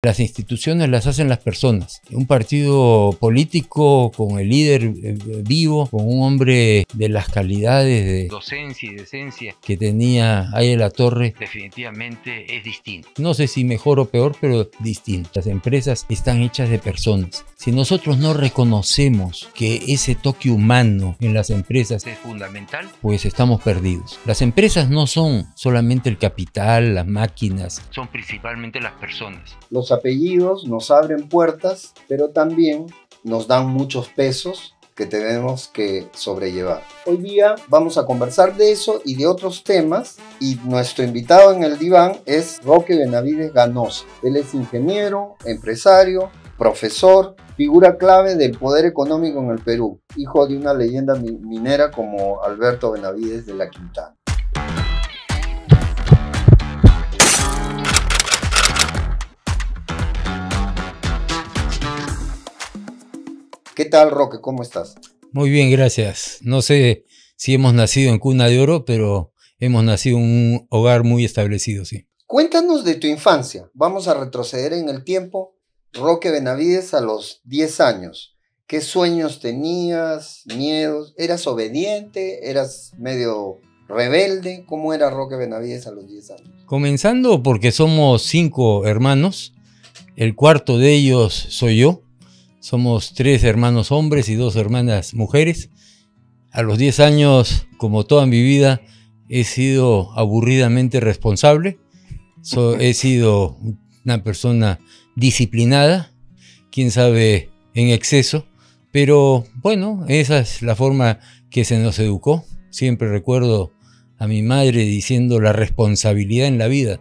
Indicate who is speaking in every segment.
Speaker 1: Las instituciones las hacen las personas. Un partido político con el líder vivo, con un hombre de las calidades de docencia y decencia que tenía ahí en la Torre, definitivamente es distinto. No sé si mejor o peor, pero distinto. Las empresas están hechas de personas. Si nosotros no reconocemos que ese toque humano en las empresas es fundamental, pues estamos perdidos. Las empresas no son solamente el capital, las máquinas, son principalmente las personas.
Speaker 2: Los apellidos nos abren puertas, pero también nos dan muchos pesos que tenemos que sobrellevar. Hoy día vamos a conversar de eso y de otros temas, y nuestro invitado en el diván es Roque Benavides Ganosa. Él es ingeniero, empresario, profesor, figura clave del poder económico en el Perú, hijo de una leyenda minera como Alberto Benavides de la Quintana. ¿Qué tal, Roque? ¿Cómo estás?
Speaker 1: Muy bien, gracias. No sé si hemos nacido en cuna de oro, pero hemos nacido en un hogar muy establecido, sí.
Speaker 2: Cuéntanos de tu infancia. Vamos a retroceder en el tiempo. Roque Benavides a los 10 años. ¿Qué sueños tenías? ¿Miedos? ¿Eras obediente? ¿Eras medio rebelde? ¿Cómo era Roque Benavides a los 10 años?
Speaker 1: Comenzando porque somos 5 hermanos. El cuarto de ellos soy yo. Somos 3 hermanos hombres y 2 hermanas mujeres. A los 10 años, como toda mi vida, he sido aburridamente responsable. He sido una persona disciplinada, quién sabe en exceso, pero bueno, esa es la forma que se nos educó. Siempre recuerdo a mi madre diciendo la responsabilidad en la vida,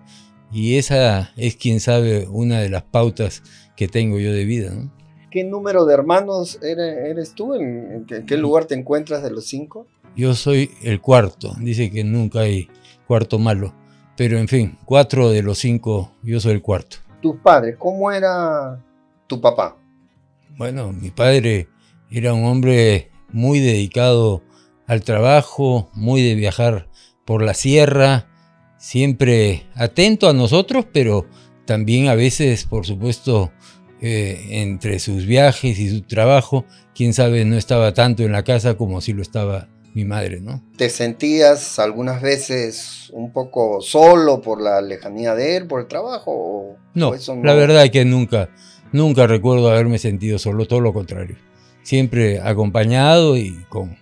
Speaker 1: y esa es, quién sabe, una de las pautas que tengo yo de vida, ¿no?
Speaker 2: ¿Qué número de hermanos eres tú? ¿En qué lugar te encuentras de los 5?
Speaker 1: Yo soy el cuarto. Dice que nunca hay cuarto malo. Pero en fin, 4 de los 5, yo soy el cuarto.
Speaker 2: ¿Tus padres? ¿Cómo era tu papá?
Speaker 1: Bueno, mi padre era un hombre muy dedicado al trabajo, muy de viajar por la sierra, siempre atento a nosotros, pero también a veces, por supuesto, entre sus viajes y su trabajo, quién sabe, no estaba tanto en la casa como si lo estaba mi madre, ¿no?
Speaker 2: ¿Te sentías algunas veces un poco solo por la lejanía de él, por el trabajo?
Speaker 1: No, la verdad es que nunca recuerdo haberme sentido solo, todo lo contrario. Siempre acompañado y con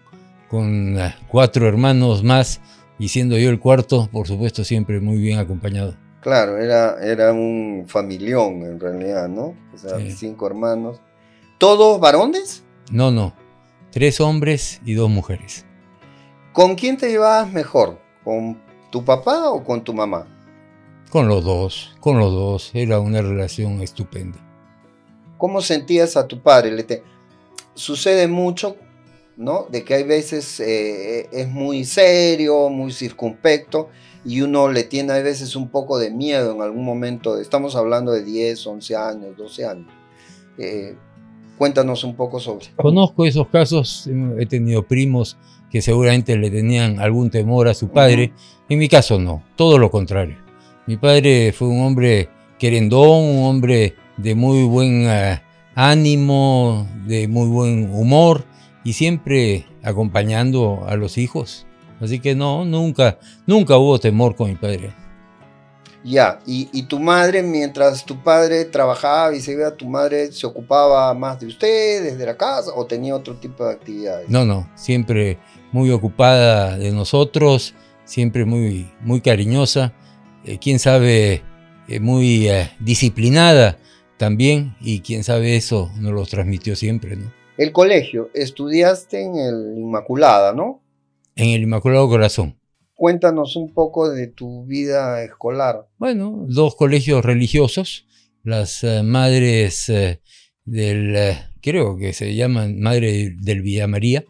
Speaker 1: 4 hermanos más, y siendo yo el cuarto, por supuesto, siempre muy bien acompañado.
Speaker 2: Claro, era un familión en realidad, ¿no? O sea, sí. 5 hermanos. ¿Todos varones?
Speaker 1: No. 3 hombres y 2 mujeres.
Speaker 2: ¿Con quién te llevabas mejor? ¿Con tu papá o con tu mamá?
Speaker 1: Con los dos. Era una relación estupenda.
Speaker 2: ¿Cómo sentías a tu padre? Sucede mucho, ¿no? De que hay veces es muy serio, muy circunspecto, y uno le tiene a veces un poco de miedo en algún momento. Estamos hablando de 10, 11 años, 12 años. Cuéntanos un poco sobre. Conozco
Speaker 1: esos casos, he tenido primos que seguramente le tenían algún temor a su padre. En mi caso no, todo lo contrario. Mi padre fue un hombre querendón, un hombre de muy buen ánimo, de muy buen humor, y siempre acompañando a los hijos. Así que no, nunca hubo temor con mi padre.
Speaker 2: Ya, y tu madre, mientras tu padre trabajaba y se iba, ¿tu madre se ocupaba más de ustedes, de la casa, o tenía otro tipo de actividades?
Speaker 1: No, siempre muy ocupada de nosotros, siempre muy cariñosa, quién sabe, muy disciplinada también, y quién sabe, eso nos lo transmitió siempre, ¿no?
Speaker 2: El colegio, estudiaste en el Inmaculada, ¿no?
Speaker 1: En el Inmaculado Corazón.
Speaker 2: Cuéntanos un poco de tu vida escolar.
Speaker 1: Bueno, 2 colegios religiosos, las madres creo que se llaman Madre del Villa María,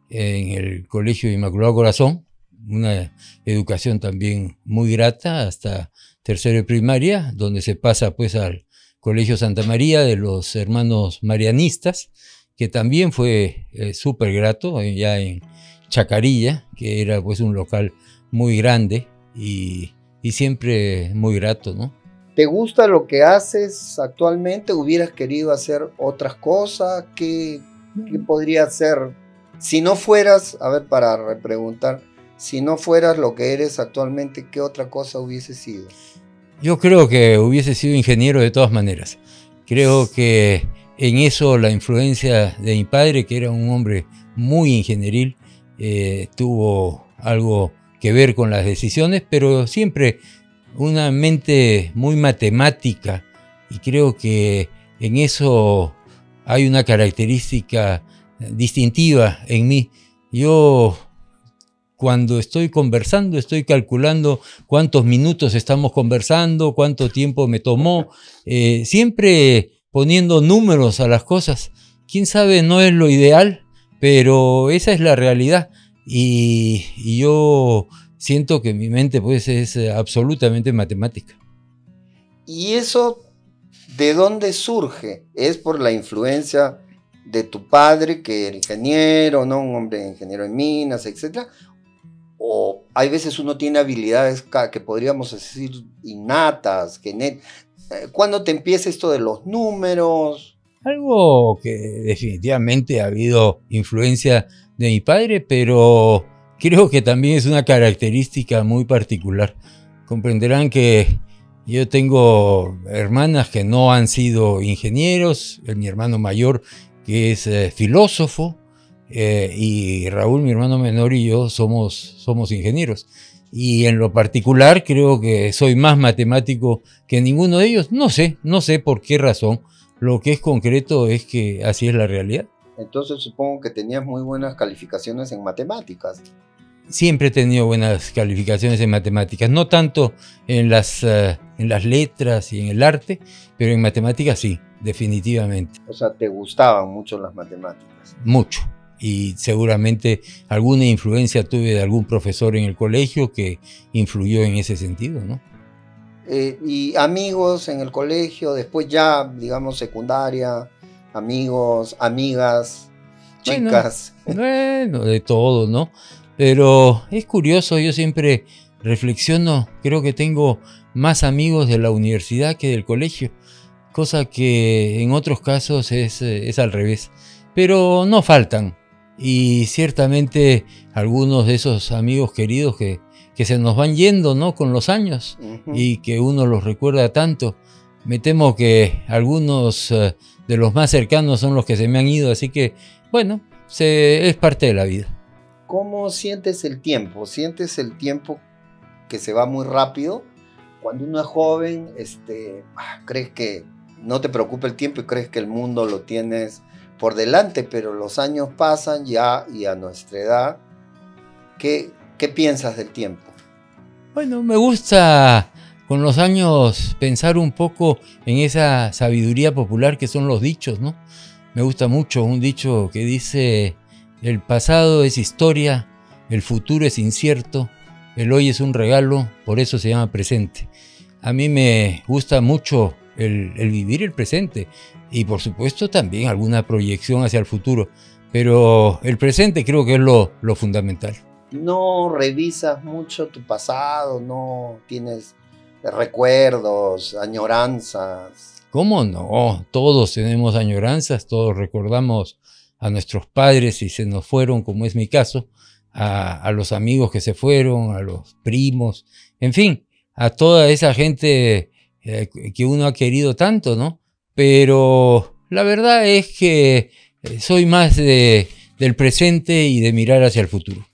Speaker 1: en el Colegio Inmaculado Corazón, una educación también muy grata hasta tercero de primaria, donde se pasa pues al Colegio Santa María de los Hermanos Marianistas, que también fue súper grato, ya en Chacarilla, que era pues un local muy grande y siempre muy grato, ¿no?
Speaker 2: ¿Te gusta lo que haces actualmente? ¿Hubieras querido hacer otras cosas? ¿Qué podría ser? Si no fueras, a ver, para repreguntar, si no fueras lo que eres actualmente, ¿qué otra cosa hubiese sido?
Speaker 1: Yo creo que hubiese sido ingeniero de todas maneras. Creo que en eso la influencia de mi padre, que era un hombre muy ingenieril, tuvo algo que ver con las decisiones, pero siempre una mente muy matemática, y creo que en eso hay una característica distintiva en mí. Yo, cuando estoy conversando, estoy calculando cuántos minutos estamos conversando, cuánto tiempo me tomó, siempre poniendo números a las cosas. Quién sabe, no es lo ideal, pero esa es la realidad, y yo siento que mi mente pues es absolutamente matemática.
Speaker 2: ¿Y eso de dónde surge? ¿Es por la influencia de tu padre, que era ingeniero, ¿no? Un hombre ingeniero en minas, etcétera? ¿O hay veces uno tiene habilidades que podríamos decir innatas? ¿Cuándo te empieza esto de los números?
Speaker 1: Algo que definitivamente ha habido influencia de mi padre, pero creo que también es una característica muy particular. Comprenderán que yo tengo hermanas que no han sido ingenieros, mi hermano mayor que es filósofo, y Raúl, mi hermano menor, y yo somos ingenieros. Y en lo particular creo que soy más matemático que ninguno de ellos. No sé por qué razón. Lo que es concreto es que así es la realidad.
Speaker 2: Entonces supongo que tenías muy buenas calificaciones en matemáticas.
Speaker 1: Siempre he tenido buenas calificaciones en matemáticas, no tanto en las letras y en el arte, pero en matemáticas sí, definitivamente.
Speaker 2: O sea, ¿te gustaban mucho las matemáticas?
Speaker 1: Mucho. Y seguramente alguna influencia tuve de algún profesor en el colegio que influyó en ese sentido, ¿no?
Speaker 2: Y amigos en el colegio, después ya, digamos, secundaria, amigos, amigas, chicas.
Speaker 1: Bueno, de todo, ¿no? Pero es curioso, yo siempre reflexiono, creo que tengo más amigos de la universidad que del colegio, cosa que en otros casos es al revés. Pero no faltan, y ciertamente algunos de esos amigos queridos que se nos van yendo, ¿no?, con los años, y que uno los recuerda tanto. Me temo que algunos de los más cercanos son los que se me han ido, así que, bueno, es parte de la vida.
Speaker 2: ¿Cómo sientes el tiempo? ¿Sientes el tiempo que se va muy rápido? Cuando uno es joven, crees que no te preocupa el tiempo y crees que el mundo lo tienes por delante, pero los años pasan ya, y a nuestra edad, ¿qué piensas del tiempo?
Speaker 1: Bueno, me gusta con los años pensar un poco en esa sabiduría popular que son los dichos, ¿no? Me gusta mucho un dicho que dice: el pasado es historia, el futuro es incierto, el hoy es un regalo, por eso se llama presente. A mí me gusta mucho el vivir el presente, y por supuesto también alguna proyección hacia el futuro, pero el presente creo que es lo fundamental.
Speaker 2: ¿No revisas mucho tu pasado? ¿No tienes recuerdos, añoranzas?
Speaker 1: ¿Cómo no? Todos tenemos añoranzas, todos recordamos a nuestros padres si se nos fueron, como es mi caso, a los amigos que se fueron, a los primos, en fin, a toda esa gente que uno ha querido tanto, ¿no? Pero la verdad es que soy más del presente y de mirar hacia el futuro.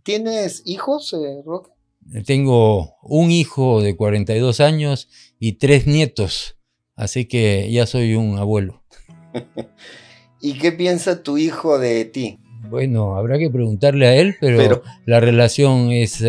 Speaker 2: ¿Tienes hijos, Roque?
Speaker 1: Tengo un hijo de 42 años y 3 nietos, así que ya soy un abuelo.
Speaker 2: ¿Y qué piensa tu hijo de ti?
Speaker 1: Bueno, habrá que preguntarle a él, pero la relación es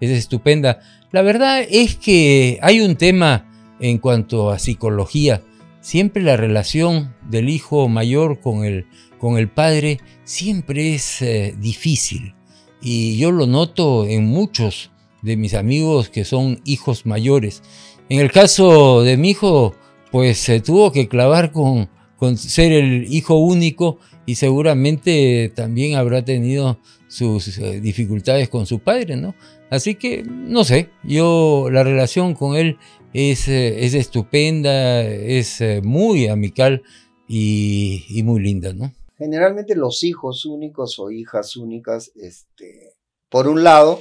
Speaker 1: estupenda. La verdad es que hay un tema en cuanto a psicología. Siempre la relación del hijo mayor con el padre siempre es difícil. Y yo lo noto en muchos de mis amigos que son hijos mayores. En el caso de mi hijo, pues se tuvo que clavar con con ser el hijo único y seguramente también habrá tenido sus dificultades con su padre, ¿no? Así que, no sé, la relación con él es estupenda, es muy amical y muy linda, ¿no?
Speaker 2: Generalmente los hijos únicos o hijas únicas, por un lado,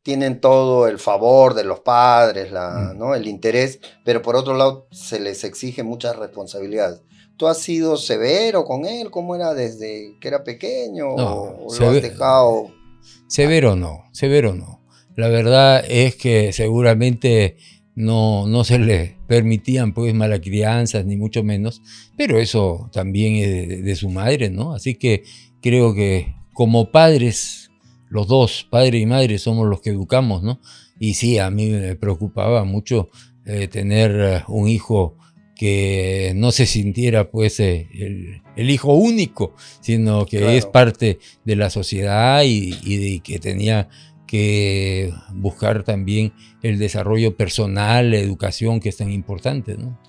Speaker 2: tienen todo el favor de los padres, ¿no? El interés, pero por otro lado se les exige muchas responsabilidades. ¿Tú has sido severo con él? ¿Cómo era desde que era pequeño?
Speaker 1: No,
Speaker 2: ¿O lo has dejado?
Speaker 1: Severo no. La verdad es que seguramente no se le permitían pues malacrianzas, ni mucho menos, pero eso también es de su madre, ¿no? Así que creo que como padres, los dos, padre y madre, somos los que educamos, ¿no? Y sí, a mí me preocupaba mucho tener un hijo que no se sintiera pues el hijo único, sino que
Speaker 2: Claro.
Speaker 1: es parte de la sociedad y que tenía que buscar también el desarrollo personal, la educación, que es tan importante, ¿no?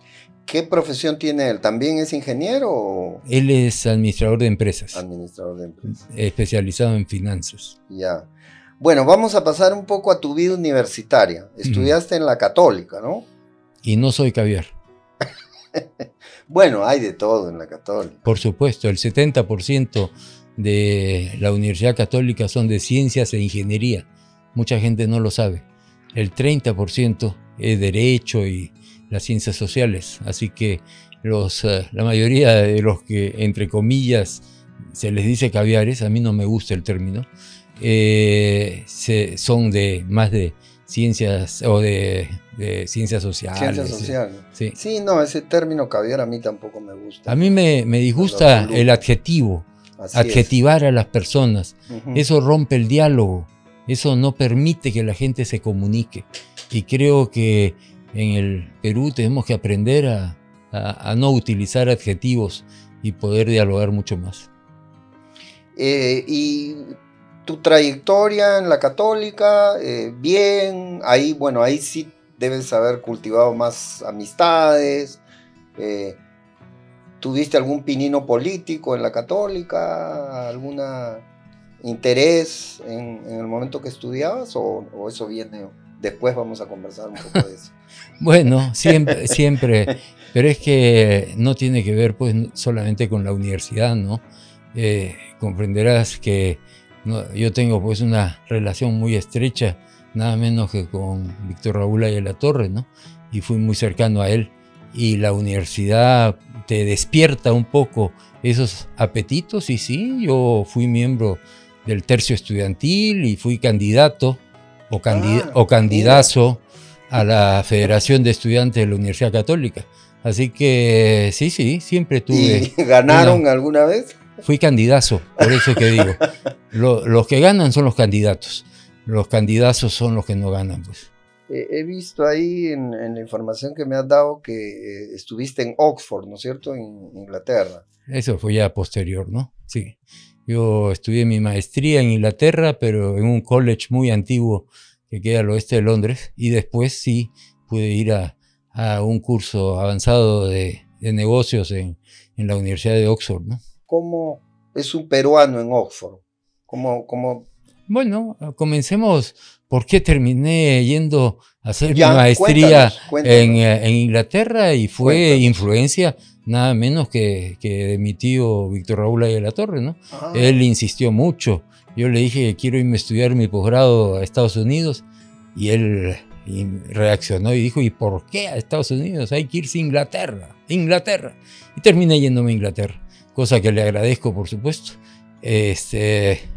Speaker 2: ¿Qué profesión tiene él? ¿También es ingeniero o
Speaker 1: Él es administrador de empresas,
Speaker 2: administrador de empresas?
Speaker 1: especializado en finanzas.
Speaker 2: Ya. Bueno, vamos a pasar un poco a tu vida universitaria. Estudiaste en la Católica, ¿no?
Speaker 1: Y no soy caviar.
Speaker 2: Bueno, hay de todo en la Católica.
Speaker 1: Por supuesto, el 70% de la Universidad Católica son de ciencias e ingeniería. Mucha gente no lo sabe. El 30% es derecho y las ciencias sociales. Así que la mayoría de los que, entre comillas, se les dice caviares, a mí no me gusta el término, son más de ciencias o de ciencias sociales.
Speaker 2: Ciencias sociales.
Speaker 1: Sí.
Speaker 2: Sí, no, ese término caviar a mí tampoco me gusta.
Speaker 1: A mí me disgusta el adjetivo, adjetivar a las personas. Eso rompe el diálogo, eso no permite que la gente se comunique. Y creo que en el Perú tenemos que aprender a no utilizar adjetivos y poder dialogar mucho más.
Speaker 2: Y tu trayectoria en la Católica, bien, ahí, bueno, ahí sí debes haber cultivado más amistades. ¿Tuviste algún pinino político en la Católica? ¿Algún interés en el momento que estudiabas? ¿O eso viene después? Vamos a conversar un poco de eso.
Speaker 1: Bueno, siempre, pero es que no tiene que ver pues solamente con la universidad, ¿no? Comprenderás que yo tengo pues una relación muy estrecha, nada menos que con Víctor Raúl Ayala-Torres, ¿no? Y fui muy cercano a él. Y la universidad te despierta un poco esos apetitos. Y sí, yo fui miembro del tercio estudiantil y fui candidato o candidazo a la Federación de Estudiantes de la Universidad Católica. Así que sí, siempre tuve...
Speaker 2: ¿Y ganaron alguna vez?
Speaker 1: Fui candidazo, por eso que digo. Los que ganan son los candidatos. Los candidazos son los que no ganan, pues.
Speaker 2: He visto ahí en la información que me has dado que estuviste en Oxford, ¿no es cierto? En Inglaterra.
Speaker 1: Eso fue ya posterior, ¿no? Sí. Yo estudié mi maestría en Inglaterra, pero en un college muy antiguo que queda al oeste de Londres. Y después sí pude ir a un curso avanzado de negocios en la Universidad de Oxford, ¿no?
Speaker 2: ¿Cómo es un peruano en Oxford? ¿Cómo?
Speaker 1: Bueno, comencemos. ¿Por qué terminé yendo a hacer mi
Speaker 2: Cuéntanos.
Speaker 1: maestría en Inglaterra? Y fue influencia nada menos que de mi tío Víctor Raúl Ayala-Torres, ¿no? Él insistió mucho. Yo le dije que quiero irme a estudiar mi posgrado a Estados Unidos y él reaccionó y dijo, ¿y por qué a Estados Unidos? Hay que irse a Inglaterra. Y terminé yéndome a Inglaterra, cosa que le agradezco, por supuesto.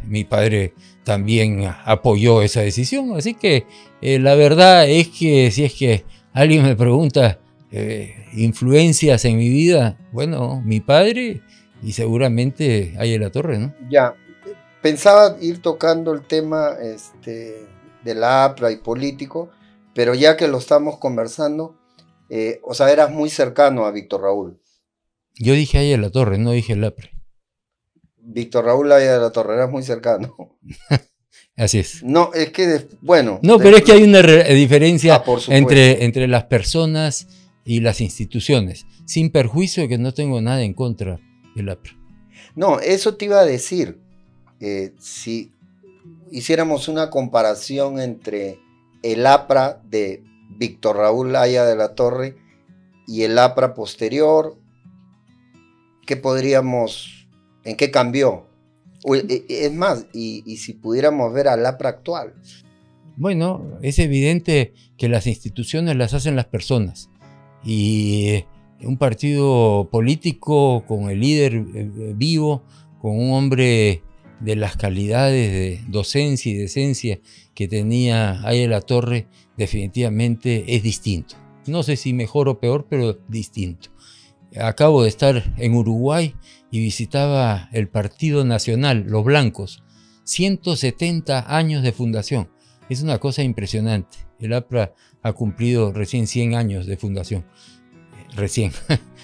Speaker 1: Mi padre también apoyó esa decisión, así que la verdad es que si es que alguien me pregunta influencias en mi vida, bueno, mi padre y seguramente Ayala-Torres, ¿no?
Speaker 2: Ya, pensaba ir tocando el tema de la APRA y político, pero ya que lo estamos conversando, o sea, eras muy cercano a Víctor Raúl.
Speaker 1: Yo dije Ayala-Torres, no dije el APRA.
Speaker 2: Víctor Raúl Ayala-Torres, eras muy cercano.
Speaker 1: Así es.
Speaker 2: No, es que, bueno...
Speaker 1: No, pero es que hay una diferencia
Speaker 2: entre
Speaker 1: entre las personas y las instituciones. sin perjuicio de que no tengo nada en contra del APRA.
Speaker 2: No, eso te iba a decir. Si hiciéramos una comparación entre el APRA de Víctor Raúl Haya de la Torre y el APRA posterior, ¿en qué cambió? Es más, y si pudiéramos ver al APRA actual.
Speaker 1: Bueno, es evidente que las instituciones las hacen las personas, y un partido político con el líder vivo, con un hombre de las calidades de docencia y decencia que tenía Haya de la Torre, definitivamente es distinto. No sé si mejor o peor, pero distinto. Acabo de estar en Uruguay y visitaba el Partido Nacional, los Blancos, 170 años de fundación. Es una cosa impresionante. El APRA ha cumplido recién 100 años de fundación. Recién.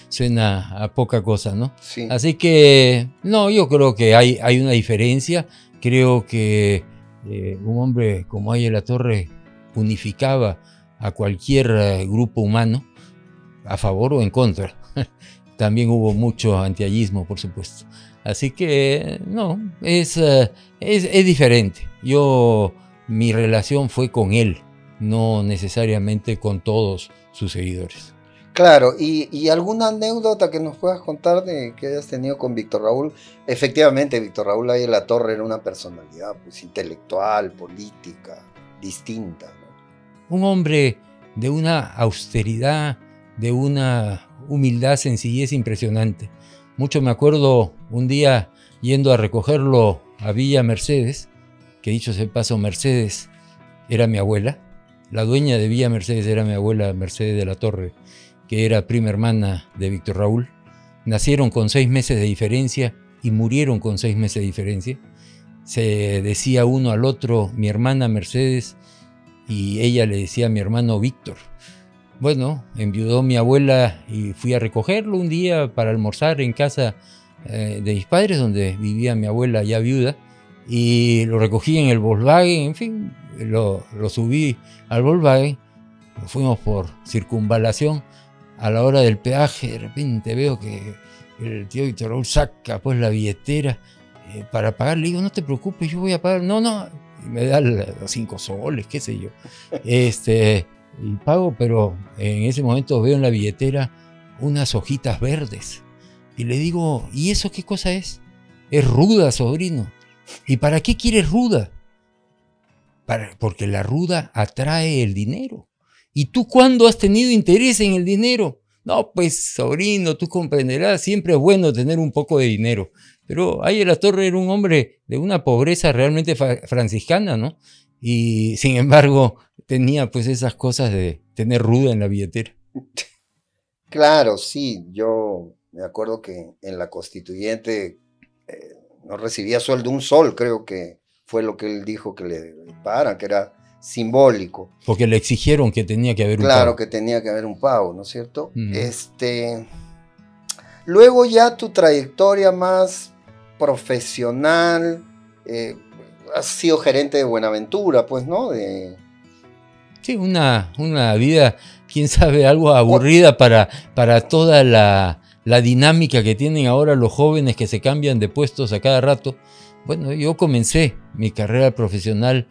Speaker 1: Suena a poca cosa, ¿no?
Speaker 2: Sí.
Speaker 1: Así que, no, yo creo que hay una diferencia. Creo que un hombre como Haya de la Torre unificaba a cualquier grupo humano, a favor o en contra. También hubo mucho antiallismo, por supuesto. Así que, no, es diferente. Mi relación fue con él, no necesariamente con todos sus seguidores.
Speaker 2: Claro, y alguna anécdota que nos puedas contar de que hayas tenido con Víctor Raúl. Efectivamente, Víctor Raúl Haya de la Torre era una personalidad pues, intelectual, política, distinta, ¿no?
Speaker 1: Un hombre de una austeridad, de una humildad, sencillez impresionante. Mucho me acuerdo un día yendo a recogerlo a Villa Mercedes, que dicho sea de paso, Mercedes era mi abuela. La dueña de Villa Mercedes era mi abuela Mercedes de la Torre, que era prima hermana de Víctor Raúl. Nacieron con 6 meses de diferencia y murieron con 6 meses de diferencia. Se decía uno al otro, mi hermana Mercedes, y ella le decía a mi hermano Víctor. Bueno, enviudó mi abuela y fui a recogerlo un día para almorzar en casa de mis padres, donde vivía mi abuela ya viuda, y lo recogí en el Volkswagen, en fin, lo subí al Volkswagen, fuimos por circunvalación. A la hora del peaje, de repente veo que el tío Víctor Raúl saca pues la billetera para pagar. Le digo, no te preocupes, yo voy a pagar. No, y me da los 5 soles, qué sé yo. Y pago, pero en ese momento veo en la billetera unas hojitas verdes. Y le digo, ¿y eso qué cosa es? Es ruda, sobrino. ¿Y para qué quieres ruda? Porque la ruda atrae el dinero. ¿Y tú cuándo has tenido interés en el dinero? No, pues, sobrino, tú comprenderás, siempre es bueno tener un poco de dinero. Pero Haya de la Torre era un hombre de una pobreza realmente franciscana, ¿no? Y sin embargo tenía pues esas cosas de tener ruda en la billetera.
Speaker 2: Claro, sí, yo me acuerdo que en la Constituyente no recibía sueldo, un sol, creo que fue lo que él dijo que le pagan, que era simbólico.
Speaker 1: Porque le exigieron que tenía que haber un pago.
Speaker 2: Claro que tenía que haber un pago, ¿no es cierto? Luego ya tu trayectoria más profesional, has sido gerente de Buenaventura, pues, ¿no?
Speaker 1: Sí, una vida, quién sabe, algo aburrida para toda la dinámica que tienen ahora los jóvenes que se cambian de puestos a cada rato. Bueno, yo comencé mi carrera profesional,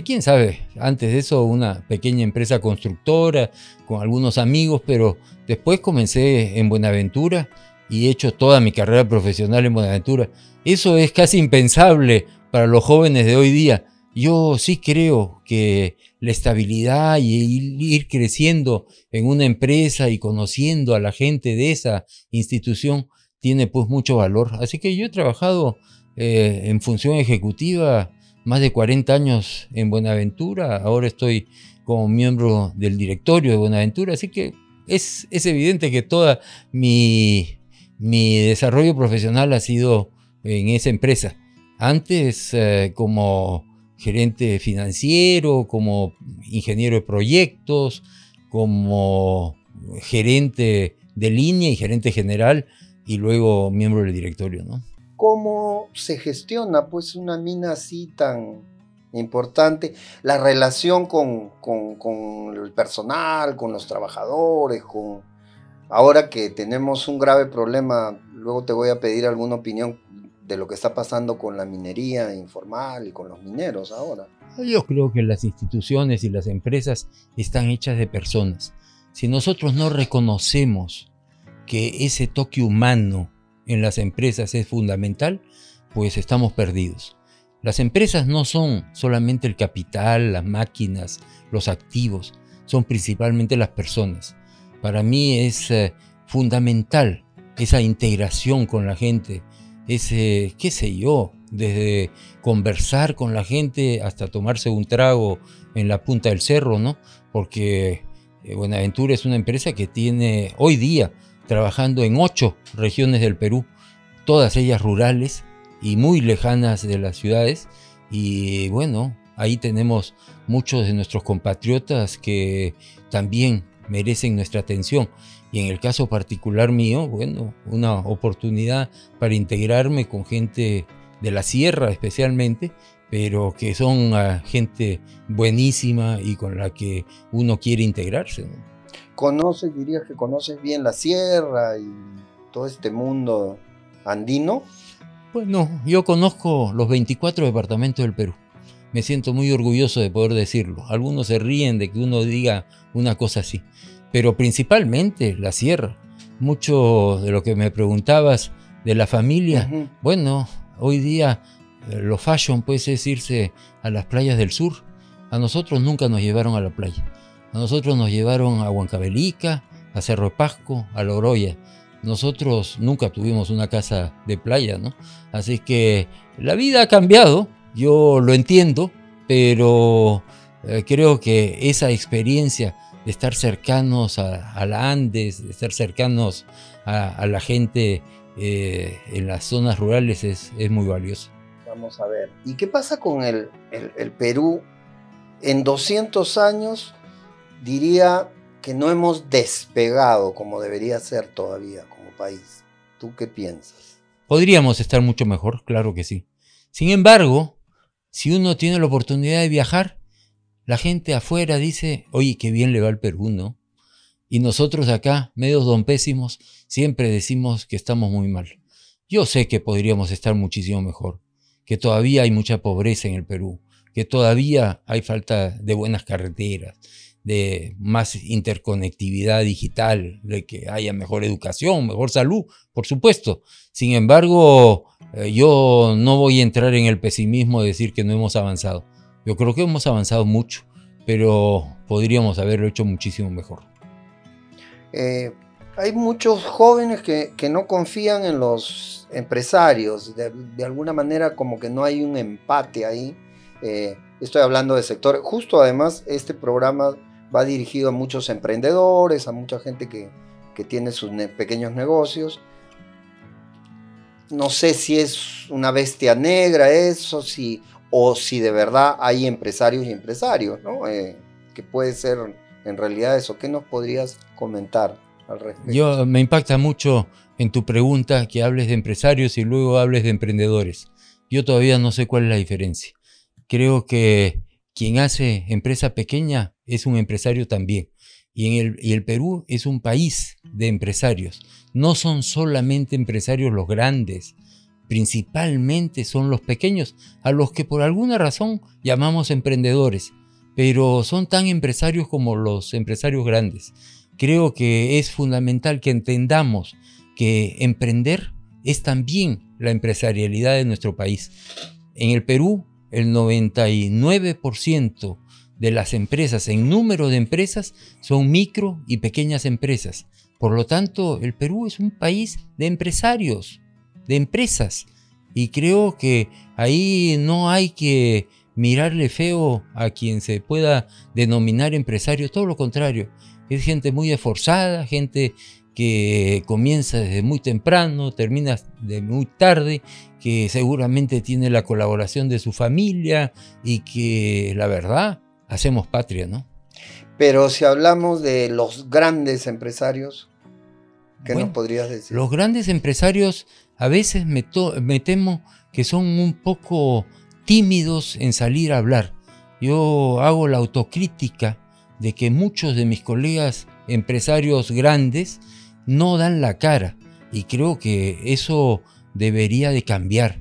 Speaker 1: quién sabe, antes de eso una pequeña empresa constructora con algunos amigos, pero después comencé en Buenaventura y he hecho toda mi carrera profesional en Buenaventura. Eso es casi impensable para los jóvenes de hoy día. Yo sí creo que la estabilidad y ir creciendo en una empresa y conociendo a la gente de esa institución tiene pues mucho valor. Así que yo he trabajado en función ejecutiva más de 40 años en Buenaventura. Ahora estoy como miembro del directorio de Buenaventura. Así que es evidente que todo mi desarrollo profesional ha sido en esa empresa. Antes como gerente financiero, como ingeniero de proyectos, como gerente de línea y gerente general, y luego miembro del directorio, ¿no?
Speaker 2: ¿Cómo se gestiona pues una mina así tan importante? La relación con el personal, con los trabajadores, con Ahora que tenemos un grave problema, luego te voy a pedir alguna opinión de lo que está pasando con la minería informal y con los mineros ahora.
Speaker 1: Yo creo que las instituciones y las empresas están hechas de personas. Si nosotros no reconocemos que ese toque humano en las empresas es fundamental, pues estamos perdidos. Las empresas no son solamente el capital, las máquinas, los activos, son principalmente las personas. Para mí es fundamental esa integración con la gente, ese, qué sé yo, desde conversar con la gente hasta tomarse un trago en la punta del cerro, ¿no? Porque Buenaventura es una empresa que tiene hoy día trabajando en 8 regiones del Perú, todas ellas rurales y muy lejanas de las ciudades. Y bueno, ahí tenemos muchos de nuestros compatriotas que también merecen nuestra atención. Y en el caso particular mío, bueno, una oportunidad para integrarme con gente de la sierra especialmente, pero que son gente buenísima y con la que uno quiere integrarse, ¿no?
Speaker 2: Dirías que conoces bien la sierra y todo este mundo andino?
Speaker 1: Bueno, yo conozco los 24 departamentos del Perú. Me siento muy orgulloso de poder decirlo. Algunos se ríen de que uno diga una cosa así, pero principalmente la sierra. Mucho de lo que me preguntabas de la familia, bueno, hoy día lo fashion pues es irse a las playas del sur. A nosotros nunca nos llevaron a la playa. A nosotros nos llevaron a Huancavelica, a Cerro de Pasco, a Loroya. Nosotros nunca tuvimos una casa de playa, ¿no? Así que la vida ha cambiado, yo lo entiendo, pero creo que esa experiencia de estar cercanos a la Andes, de estar cercanos a la gente en las zonas rurales es muy valiosa.
Speaker 2: Vamos a ver. ¿Y qué pasa con el Perú? En 200 años diría que no hemos despegado como debería ser todavía como país. ¿Tú qué piensas?
Speaker 1: Podríamos estar mucho mejor, claro que sí. Sin embargo, si uno tiene la oportunidad de viajar, la gente afuera dice, oye, qué bien le va al Perú, ¿no? Y nosotros acá, medios don pésimos, siempre decimos que estamos muy mal. Yo sé que podríamos estar muchísimo mejor, que todavía hay mucha pobreza en el Perú, que todavía hay falta de buenas carreteras, de más interconectividad digital, de que haya mejor educación, mejor salud, por supuesto. Sin embargo, yo no voy a entrar en el pesimismo de decir que no hemos avanzado. Yo creo que hemos avanzado mucho, pero podríamos haberlo hecho muchísimo mejor.
Speaker 2: Hay muchos jóvenes que no confían en los empresarios, de alguna manera como que no hay un empate ahí. Estoy hablando de sectores, justo además este programa va dirigido a muchos emprendedores, a mucha gente que tiene sus pequeños negocios. No sé si es una bestia negra eso, o si de verdad hay empresarios y empresarios, ¿no? Que puede ser en realidad eso. ¿Qué nos podrías comentar al respecto?
Speaker 1: Me impacta mucho en tu pregunta que hables de empresarios y luego hables de emprendedores. Yo todavía no sé cuál es la diferencia. Creo que quien hace empresa pequeña es un empresario también. Y el Perú es un país de empresarios. No son solamente empresarios los grandes, principalmente son los pequeños, a los que por alguna razón llamamos emprendedores, pero son tan empresarios como los empresarios grandes. Creo que es fundamental que entendamos que emprender es también la empresarialidad de nuestro país. En el Perú, el 99% de las empresas, en número de empresas, son micro y pequeñas empresas. Por lo tanto, el Perú es un país de empresarios, de empresas. Y creo que ahí no hay que mirarle feo a quien se pueda denominar empresario, todo lo contrario. Es gente muy esforzada, gente que comienza desde muy temprano, termina de muy tarde, que seguramente tiene la colaboración de su familia y que, la verdad, hacemos patria, ¿no?
Speaker 2: Pero si hablamos de los grandes empresarios, ¿qué nos podrías decir?
Speaker 1: Los grandes empresarios a veces me temo que son un poco tímidos en salir a hablar. Yo hago la autocrítica de que muchos de mis colegas empresarios grandes no dan la cara, y creo que eso debería de cambiar.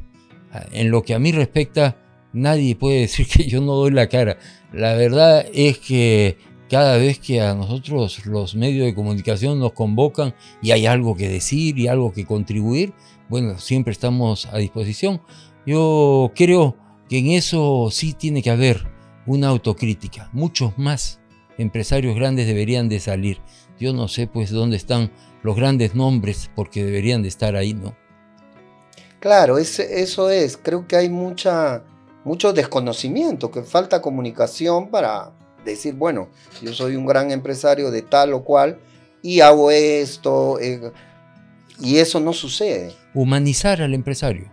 Speaker 1: En lo que a mí respecta, nadie puede decir que yo no doy la cara. La verdad es que cada vez que a nosotros los medios de comunicación nos convocan y hay algo que decir y algo que contribuir, bueno, siempre estamos a disposición. Yo creo que en eso sí tiene que haber una autocrítica. Muchos más empresarios grandes deberían de salir. Yo no sé pues dónde están los grandes nombres, porque deberían de estar ahí, ¿no?
Speaker 2: Claro, eso es. Creo que hay mucho desconocimiento, que falta comunicación para decir, bueno, yo soy un gran empresario de tal o cual y hago esto, y eso no sucede.
Speaker 1: Humanizar al empresario,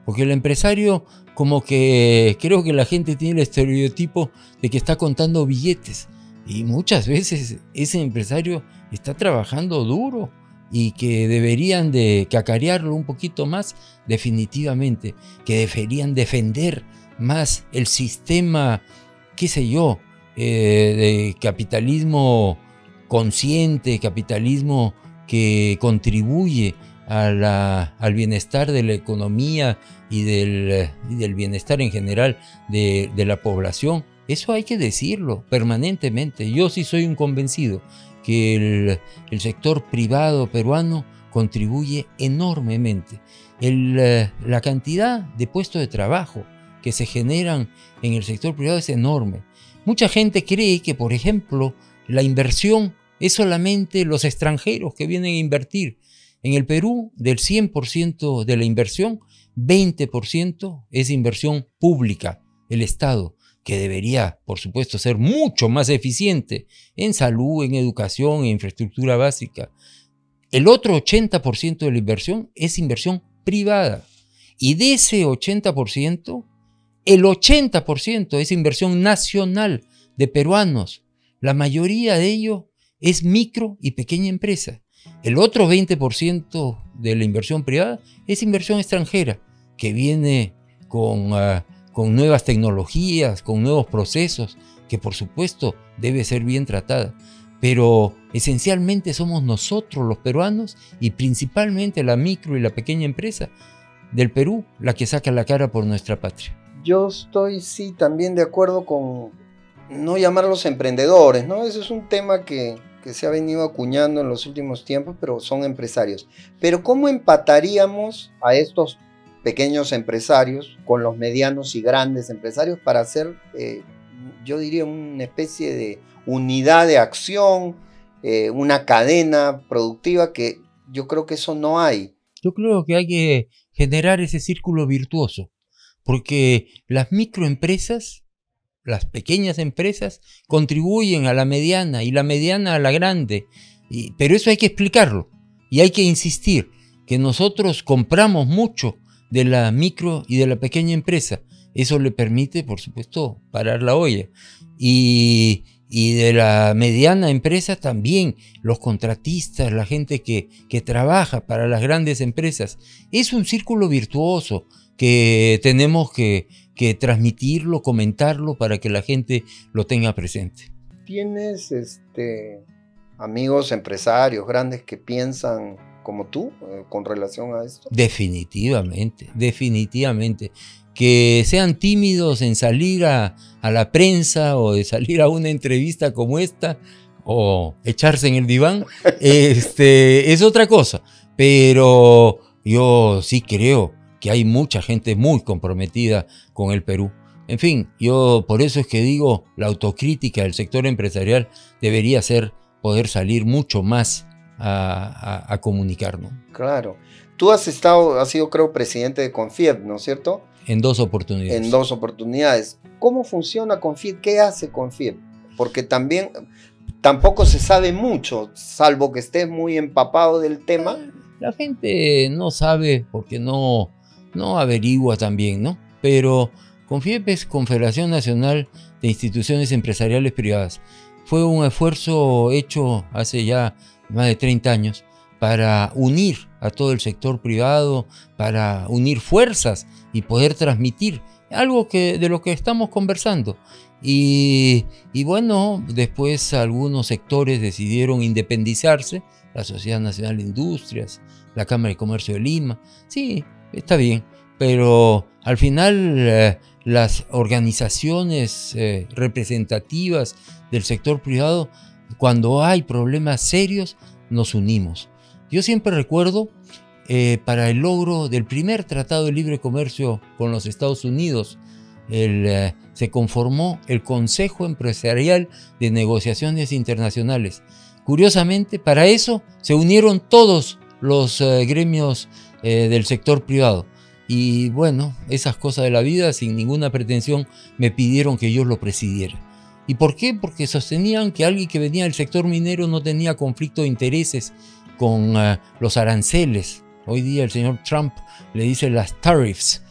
Speaker 1: porque el empresario, como que creo que la gente tiene el estereotipo de que está contando billetes, y muchas veces ese empresario está trabajando duro y que deberían de cacarearlo un poquito más, definitivamente, que deberían defender más el sistema, qué sé yo, de capitalismo consciente, capitalismo que contribuye al bienestar de la economía y del bienestar en general de la población. Eso hay que decirlo permanentemente. Yo sí soy un convencido que el sector privado peruano contribuye enormemente. La cantidad de puestos de trabajo que se generan en el sector privado es enorme. Mucha gente cree que, por ejemplo, la inversión es solamente los extranjeros que vienen a invertir. En el Perú, del 100% de la inversión, 20% es inversión pública, el Estado, que debería, por supuesto, ser mucho más eficiente en salud, en educación, en infraestructura básica. El otro 80% de la inversión es inversión privada. Y de ese 80%, el 80% es inversión nacional de peruanos. La mayoría de ello es micro y pequeña empresa. El otro 20% de la inversión privada es inversión extranjera, que viene con nuevas tecnologías, con nuevos procesos, que por supuesto debe ser bien tratada. Pero esencialmente somos nosotros los peruanos y principalmente la micro y la pequeña empresa del Perú la que saca la cara por nuestra patria.
Speaker 2: Yo estoy sí también de acuerdo con no llamarlos emprendedores, ¿no? Ese es un tema que se ha venido acuñando en los últimos tiempos, pero son empresarios. Pero ¿cómo empataríamos a estos pequeños empresarios con los medianos y grandes empresarios para hacer, yo diría, una especie de unidad de acción, una cadena productiva, que yo creo que eso no hay?
Speaker 1: Yo creo que hay que generar ese círculo virtuoso, porque las microempresas, las pequeñas empresas, contribuyen a la mediana y la mediana a la grande, pero eso hay que explicarlo y hay que insistir que nosotros compramos mucho de la micro y de la pequeña empresa. Eso le permite, por supuesto, parar la olla. Y de la mediana empresa también, los contratistas, la gente que trabaja para las grandes empresas. Es un círculo virtuoso que tenemos que transmitirlo, comentarlo para que la gente lo tenga presente.
Speaker 2: ¿Tienes amigos empresarios grandes que piensan como tú con relación a esto?
Speaker 1: Definitivamente, definitivamente. Que sean tímidos en salir a la prensa o de salir a una entrevista como esta o echarse en el diván, es otra cosa. Pero yo sí creo que hay mucha gente muy comprometida con el Perú. En fin, yo por eso es que digo, la autocrítica del sector empresarial debería ser poder salir mucho más a comunicar, ¿no?
Speaker 2: Claro. Tú has sido, creo, presidente de Confiep, ¿no es cierto?
Speaker 1: En 2 oportunidades.
Speaker 2: En 2 oportunidades. ¿Cómo funciona Confiep? ¿Qué hace Confiep? Porque tampoco se sabe mucho, salvo que estés muy empapado del tema.
Speaker 1: La gente no sabe porque no averigua también, ¿no? Pero Confiep es Confederación Nacional de Instituciones Empresariales Privadas. Fue un esfuerzo hecho hace ya más de 30 años para unir a todo el sector privado, para unir fuerzas y poder transmitir algo de lo que estamos conversando. Y bueno, después algunos sectores decidieron independizarse, la Sociedad Nacional de Industrias, la Cámara de Comercio de Lima. Sí, está bien, pero al final las organizaciones representativas del sector privado, cuando hay problemas serios, nos unimos. Yo siempre recuerdo, para el logro del primer Tratado de Libre Comercio con los Estados Unidos, se conformó el Consejo Empresarial de Negociaciones Internacionales. Curiosamente, para eso se unieron todos los gremios del sector privado. Y bueno, esas cosas de la vida, sin ninguna pretensión, me pidieron que yo lo presidiera. ¿Y por qué? Porque sostenían que alguien que venía del sector minero no tenía conflicto de intereses con los aranceles. Hoy día el señor Trump le dice las tarifas.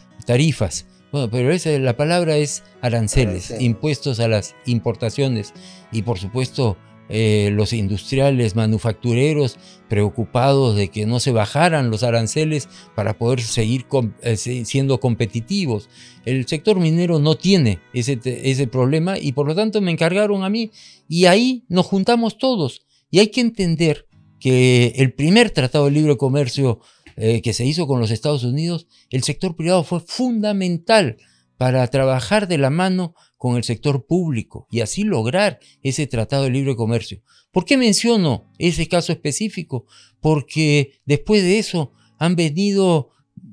Speaker 1: Bueno, pero la palabra es aranceles, impuestos a las importaciones. Y por supuesto, los industriales manufactureros preocupados de que no se bajaran los aranceles para poder seguir siendo competitivos. El sector minero no tiene ese problema y por lo tanto me encargaron a mí y ahí nos juntamos todos. Y hay que entender que el primer Tratado de Libre Comercio que se hizo con los Estados Unidos, el sector privado fue fundamental para trabajar de la mano con el sector público y así lograr ese Tratado de Libre Comercio. ¿Por qué menciono ese caso específico? Porque después de eso han venido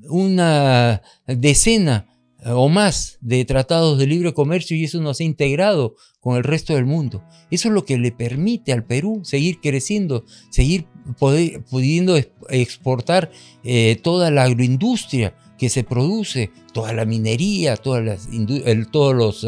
Speaker 1: una decena o más de tratados de libre comercio y eso nos ha integrado con el resto del mundo. Eso es lo que le permite al Perú seguir creciendo, seguir pudiendo exportar toda la agroindustria que se produce, toda la minería, todos los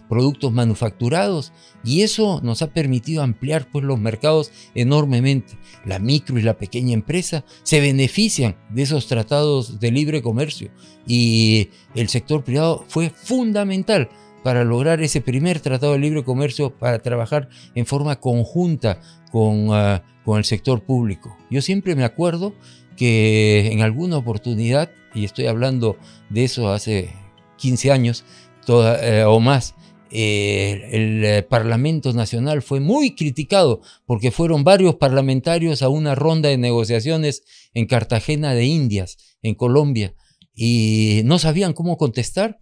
Speaker 1: productos manufacturados, y eso nos ha permitido ampliar pues, los mercados enormemente. La micro y la pequeña empresa se benefician de esos tratados de libre comercio y el sector privado fue fundamental para lograr ese primer tratado de libre comercio, para trabajar en forma conjunta con el sector público. Yo siempre me acuerdo que en alguna oportunidad, y estoy hablando de eso hace 15 años o más, el Parlamento Nacional fue muy criticado porque fueron varios parlamentarios a una ronda de negociaciones en Cartagena de Indias, en Colombia, y no sabían cómo contestar.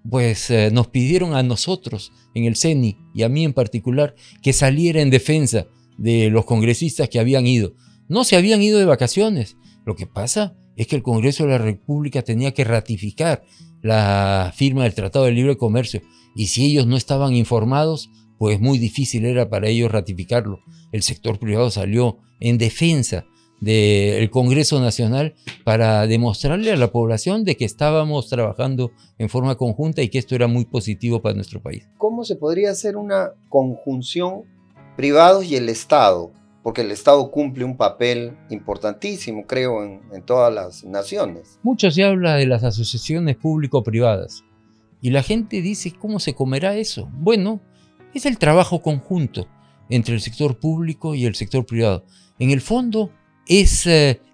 Speaker 1: Pues nos pidieron a nosotros en el CENI y a mí en particular que saliera en defensa de los congresistas que habían ido. No se habían ido de vacaciones. Lo que pasa es que el Congreso de la República tenía que ratificar la firma del Tratado de Libre Comercio y si ellos no estaban informados, pues muy difícil era para ellos ratificarlo. El sector privado salió en defensa del Congreso Nacional para demostrarle a la población de que estábamos trabajando en forma conjunta y que esto era muy positivo para nuestro país.
Speaker 2: ¿Cómo se podría hacer una conjunción privados y el Estado? Porque el Estado cumple un papel importantísimo, creo, en todas las naciones.
Speaker 1: Mucho se habla de las asociaciones público-privadas y la gente dice, ¿cómo se comerá eso? Bueno, es el trabajo conjunto entre el sector público y el sector privado. En el fondo, es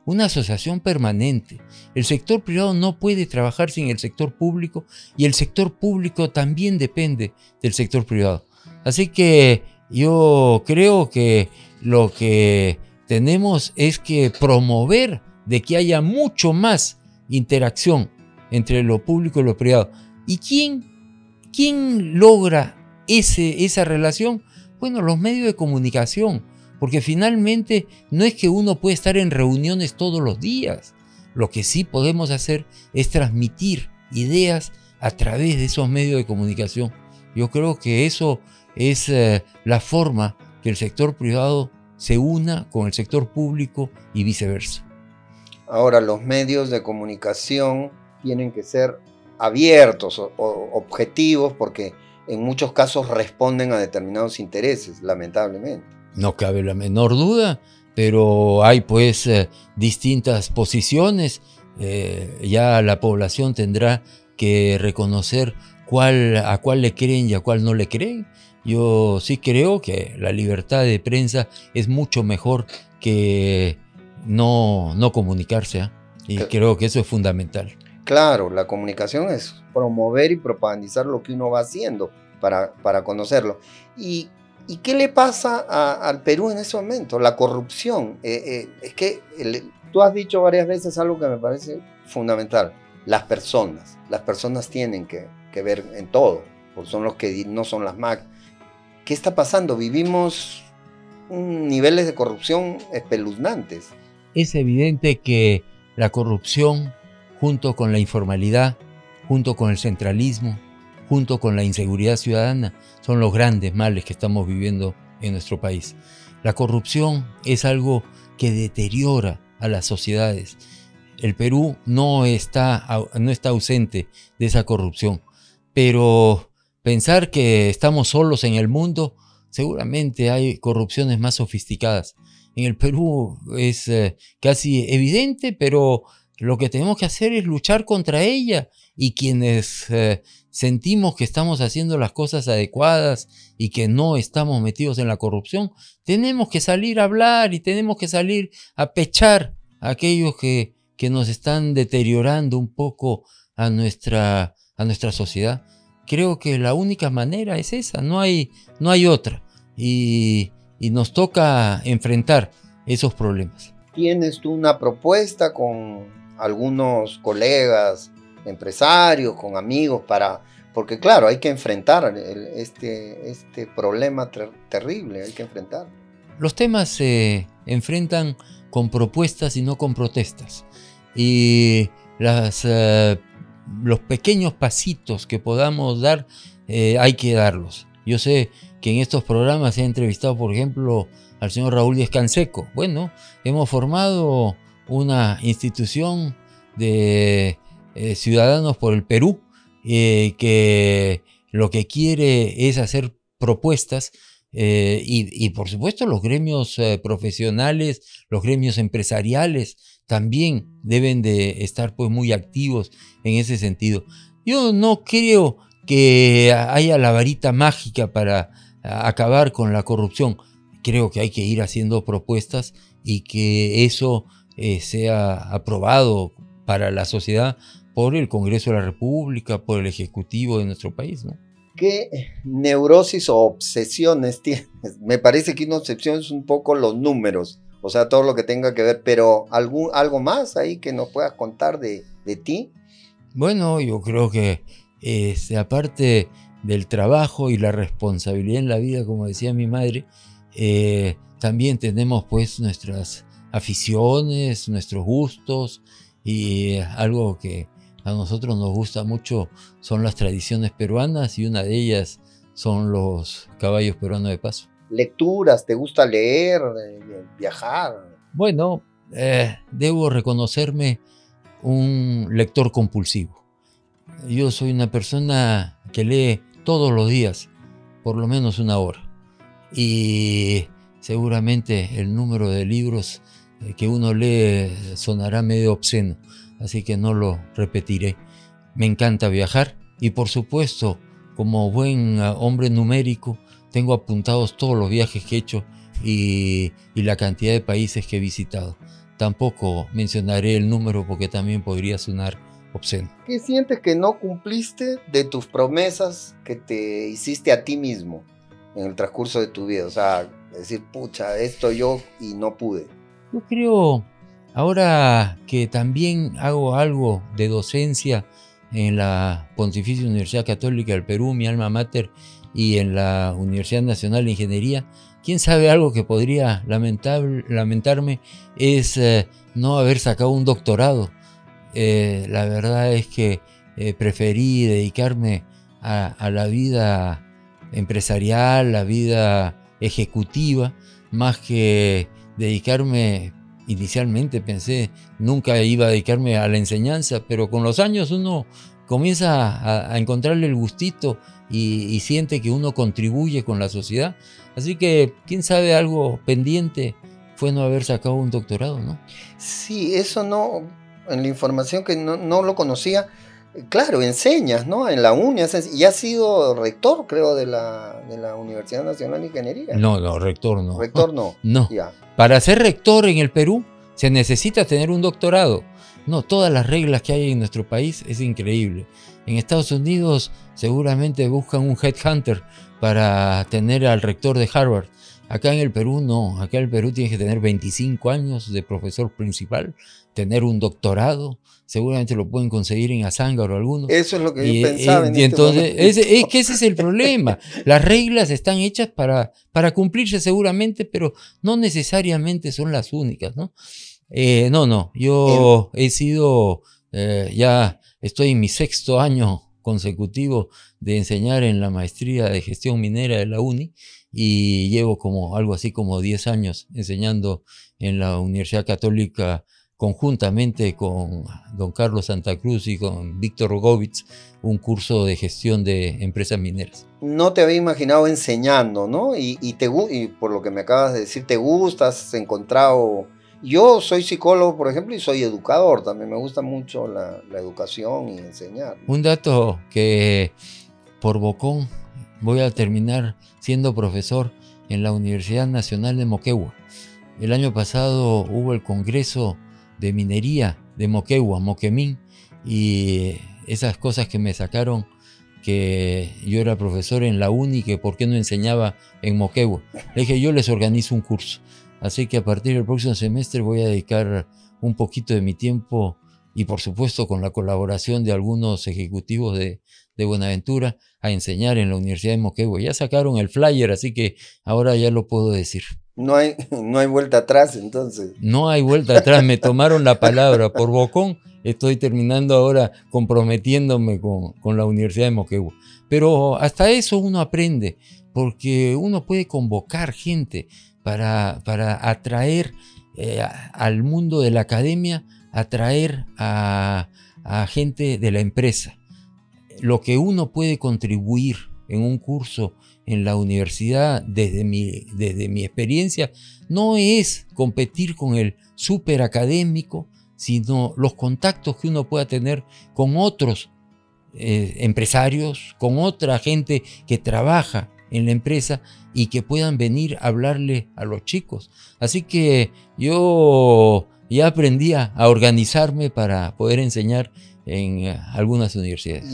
Speaker 1: una asociación permanente. El sector privado no puede trabajar sin el sector público y el sector público también depende del sector privado. Así que yo creo que lo que tenemos es que promover de que haya mucho más interacción entre lo público y lo privado. ¿Y quién logra esa relación? Bueno, los medios de comunicación. Porque finalmente no es que uno puede estar en reuniones todos los días. Lo que sí podemos hacer es transmitir ideas a través de esos medios de comunicación. Yo creo que eso es la forma que el sector privado se una con el sector público y viceversa.
Speaker 2: Ahora, los medios de comunicación tienen que ser abiertos o objetivos porque en muchos casos responden a determinados intereses, lamentablemente.
Speaker 1: No cabe la menor duda, pero hay pues distintas posiciones. Ya la población tendrá que reconocer a cuál le creen y a cuál no le creen. Yo sí creo que la libertad de prensa es mucho mejor que no comunicarse, y creo que eso es fundamental.
Speaker 2: Claro, la comunicación es promover y propagandizar lo que uno va haciendo para conocerlo. Y ¿Y qué le pasa al Perú en ese momento? La corrupción. Es que tú has dicho varias veces algo que me parece fundamental. Las personas tienen que ver en todo, porque son los que no son las máquinas. ¿Qué está pasando? Vivimos niveles de corrupción espeluznantes.
Speaker 1: Es evidente que la corrupción, junto con la informalidad, junto con el centralismo, junto con la inseguridad ciudadana, son los grandes males que estamos viviendo en nuestro país. La corrupción es algo que deteriora a las sociedades. El Perú no está ausente de esa corrupción, pero pensar que estamos solos en el mundo, seguramente hay corrupciones más sofisticadas. En el Perú es casi evidente, pero lo que tenemos que hacer es luchar contra ella, y quienes sentimos que estamos haciendo las cosas adecuadas y que no estamos metidos en la corrupción, tenemos que salir a hablar y tenemos que salir a pechar a aquellos que nos están deteriorando un poco a nuestra sociedad. Creo que la única manera es esa, no hay otra, y nos toca enfrentar esos problemas.
Speaker 2: ¿Tienes tú una propuesta con algunos colegas, empresarios, con amigos, porque claro, hay que enfrentar este problema terrible, hay que enfrentar?
Speaker 1: Los temas se enfrentan con propuestas y no con protestas, y los pequeños pasitos que podamos dar, hay que darlos. Yo sé que en estos programas se ha entrevistado, por ejemplo, al señor Raúl Díez Canseco. Bueno, hemos formado una institución de Ciudadanos por el Perú, que lo que quiere es hacer propuestas, y por supuesto los gremios profesionales, los gremios empresariales también deben de estar pues muy activos en ese sentido. Yo no creo que haya la varita mágica para acabar con la corrupción. Creo que hay que ir haciendo propuestas y que eso sea aprobado para la sociedad por el Congreso de la República, por el Ejecutivo de nuestro país, ¿no?
Speaker 2: ¿Qué neurosis o obsesiones tienes? Me parece que una obsesión es un poco los números, o sea, todo lo que tenga que ver, pero algo más ahí que nos puedas contar de ti.
Speaker 1: Bueno, yo creo que aparte del trabajo y la responsabilidad en la vida, como decía mi madre, también tenemos pues nuestras aficiones, nuestros gustos, y algo que a nosotros nos gusta mucho son las tradiciones peruanas, y una de ellas son los caballos peruanos de paso.
Speaker 2: ¿Lecturas? ¿Te gusta leer, viajar?
Speaker 1: Bueno, debo reconocerme un lector compulsivo. Yo soy una persona que lee todos los días, por lo menos una hora. Y seguramente el número de libros que uno lee sonará medio obsceno, así que no lo repetiré. Me encanta viajar y, por supuesto, como buen hombre numérico, tengo apuntados todos los viajes que he hecho y la cantidad de países que he visitado. Tampoco mencionaré el número porque también podría sonar obsceno.
Speaker 2: ¿Qué sientes que no cumpliste de tus promesas que te hiciste a ti mismo en el transcurso de tu vida? O sea, decir, pucha, esto yo y no pude.
Speaker 1: Yo creo, ahora que también hago algo de docencia en la Pontificia Universidad Católica del Perú, mi alma mater, y en la Universidad Nacional de Ingeniería, quién sabe, algo que podría lamentarme es no haber sacado un doctorado. La verdad es que preferí dedicarme a la vida empresarial, la vida ejecutiva, más que dedicarme. Inicialmente pensé, nunca iba a dedicarme a la enseñanza, pero con los años uno comienza a encontrarle el gustito y siente que uno contribuye con la sociedad. Así que, quién sabe, algo pendiente fue no haber sacado un doctorado, ¿no?
Speaker 2: Sí, eso no, en la información que no lo conocía. Claro, enseñas, ¿no? En la UNI, y has sido rector, creo, de la Universidad Nacional de Ingeniería.
Speaker 1: No, rector no.
Speaker 2: Rector no.
Speaker 1: No.
Speaker 2: Ya.
Speaker 1: Para ser rector en el Perú se necesita tener un doctorado. No, todas las reglas que hay en nuestro país es increíble. En Estados Unidos seguramente buscan un headhunter para tener al rector de Harvard. Acá en el Perú no, acá en el Perú tienes que tener 25 años de profesor principal, tener un doctorado, seguramente lo pueden conseguir en Azángaro algunos.
Speaker 2: Eso es lo que yo pensaba en este momento.
Speaker 1: Es que ese es el problema. Las reglas están hechas para cumplirse seguramente, pero no necesariamente son las únicas, ¿no? Yo he sido, ya estoy en mi 6º año consecutivo de enseñar en la maestría de gestión minera de la UNI y llevo algo así como 10 años enseñando en la Universidad Católica conjuntamente con don Carlos Santa Cruz y con Víctor Rogovitz, un curso de gestión de empresas mineras.
Speaker 2: No te había imaginado enseñando, ¿no? Y por lo que me acabas de decir, ¿te gusta? ¿Has encontrado...? Yo soy psicólogo, por ejemplo, y soy educador. También me gusta mucho la educación y enseñar.
Speaker 1: Un dato que por bocón voy a terminar siendo profesor en la Universidad Nacional de Moquegua. El año pasado hubo el Congreso de Minería de Moquegua, Moquemín, y esas cosas que me sacaron que yo era profesor en la UNI, que por qué no enseñaba en Moquegua. Le dije, yo les organizo un curso. Así que a partir del próximo semestre voy a dedicar un poquito de mi tiempo y por supuesto con la colaboración de algunos ejecutivos de Buenaventura a enseñar en la Universidad de Moquegua. Ya sacaron el flyer, así que ahora ya lo puedo decir.
Speaker 2: No hay vuelta atrás entonces.
Speaker 1: No hay vuelta atrás, me tomaron la palabra por bocón. Estoy terminando ahora comprometiéndome con la Universidad de Moquegua. Pero hasta eso uno aprende, porque uno puede convocar gente para atraer al mundo de la academia, atraer a gente de la empresa. Lo que uno puede contribuir en un curso en la universidad, desde mi experiencia, no es competir con el súper académico, sino los contactos que uno pueda tener con otros empresarios, con otra gente que trabaja en la empresa y que puedan venir a hablarle a los chicos. Así que yo ya aprendí a organizarme para poder enseñar en algunas universidades.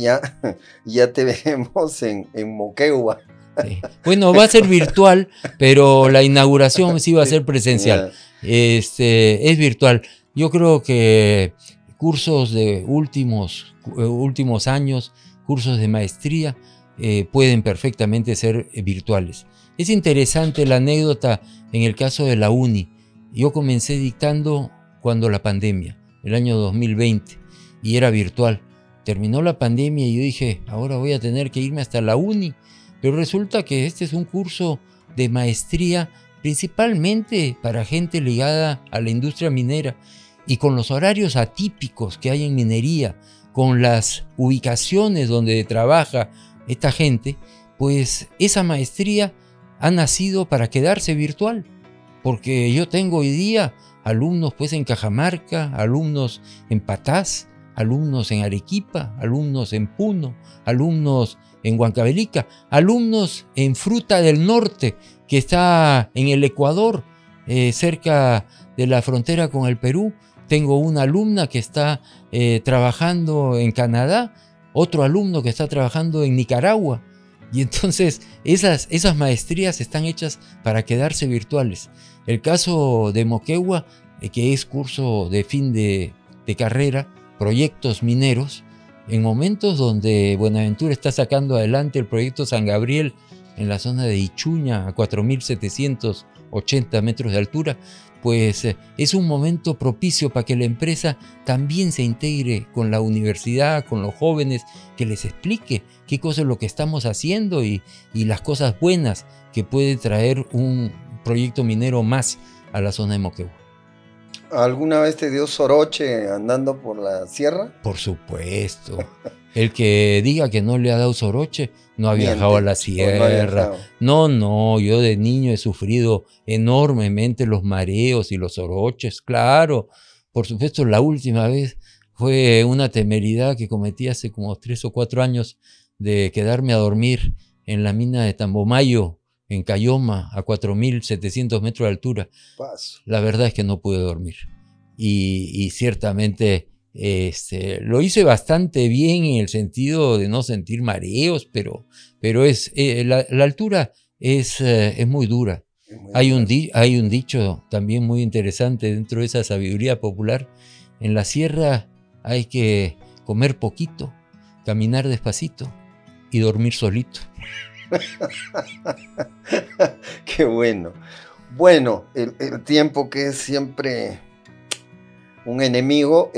Speaker 2: Ya te veremos en Moquegua.
Speaker 1: Sí. Bueno, va a ser virtual, pero la inauguración sí va a ser presencial. Es virtual. Yo creo que cursos de últimos años, cursos de maestría, pueden perfectamente ser virtuales. Es interesante la anécdota en el caso de la UNI. Yo comencé dictando cuando la pandemia, el año 2020, y era virtual. Terminó la pandemia y yo dije, ahora voy a tener que irme hasta la UNI. Pero resulta que este es un curso de maestría principalmente para gente ligada a la industria minera, y con los horarios atípicos que hay en minería, con las ubicaciones donde trabaja esta gente, pues esa maestría ha nacido para quedarse virtual, porque yo tengo hoy día alumnos pues en Cajamarca, alumnos en Patás, alumnos en Arequipa, alumnos en Puno, alumnos en Huancavelica, alumnos en Fruta del Norte, que está en el Ecuador, cerca de la frontera con el Perú. Tengo una alumna que está trabajando en Canadá, otro alumno que está trabajando en Nicaragua. Y entonces esas maestrías están hechas para quedarse virtuales. El caso de Moquegua, que es curso de fin de carrera, proyectos mineros, en momentos donde Buenaventura está sacando adelante el proyecto San Gabriel en la zona de Ichuña a 4.780 metros de altura, pues es un momento propicio para que la empresa también se integre con la universidad, con los jóvenes, que les explique qué cosa es lo que estamos haciendo y las cosas buenas que puede traer un proyecto minero más a la zona de Moquegua.
Speaker 2: ¿Alguna vez te dio soroche andando por la sierra?
Speaker 1: Por supuesto. El que diga que no le ha dado soroche no ha viajado a la sierra. No, yo de niño he sufrido enormemente los mareos y los soroches, claro. Por supuesto, la última vez fue una temeridad que cometí hace como 3 o 4 años de quedarme a dormir en la mina de Tambomayo, en Cayoma, a 4.700 metros de altura. La verdad es que no pude dormir. Y ciertamente Lo hice bastante bien en el sentido de no sentir mareos, pero la altura es muy dura. Hay un dicho también muy interesante dentro de esa sabiduría popular. En la sierra hay que comer poquito, caminar despacito y dormir solito.
Speaker 2: Qué bueno. Bueno, el tiempo que es siempre un enemigo.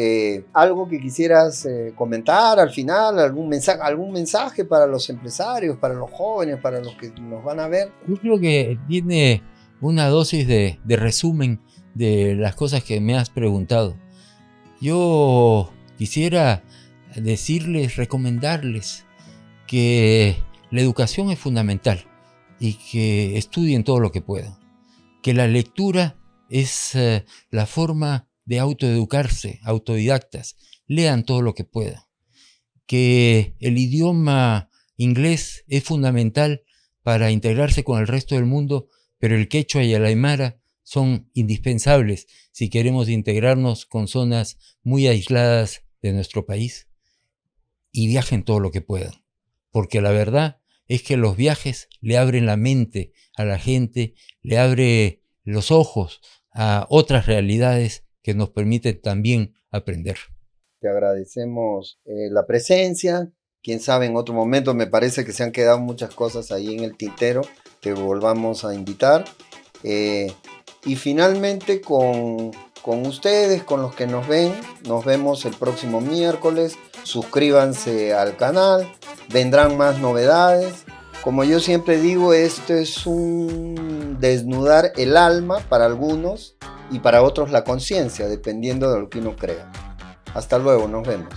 Speaker 2: ¿Algo que quisieras comentar al final? ¿Algún mensaje para los empresarios, para los jóvenes, para los que nos van a ver?
Speaker 1: Yo creo que tiene una dosis de resumen de las cosas que me has preguntado. Yo quisiera decirles, recomendarles que la educación es fundamental y que estudien todo lo que puedan. Que la lectura es la forma de autoeducarse, autodidactas. Lean todo lo que puedan. Que el idioma inglés es fundamental para integrarse con el resto del mundo, pero el quechua y el aymara son indispensables si queremos integrarnos con zonas muy aisladas de nuestro país. Y viajen todo lo que puedan, porque la verdad es que los viajes le abren la mente a la gente, le abre los ojos a otras realidades que nos permiten también aprender.
Speaker 2: Te agradecemos la presencia. Quién sabe, en otro momento me parece que se han quedado muchas cosas ahí en el tintero. Te volvamos a invitar. Y finalmente con ustedes, con los que nos ven, nos vemos el próximo miércoles. Suscríbanse al canal, vendrán más novedades. Como yo siempre digo, esto es un desnudar el alma para algunos y para otros la conciencia, dependiendo de lo que uno crea. Hasta luego, nos vemos.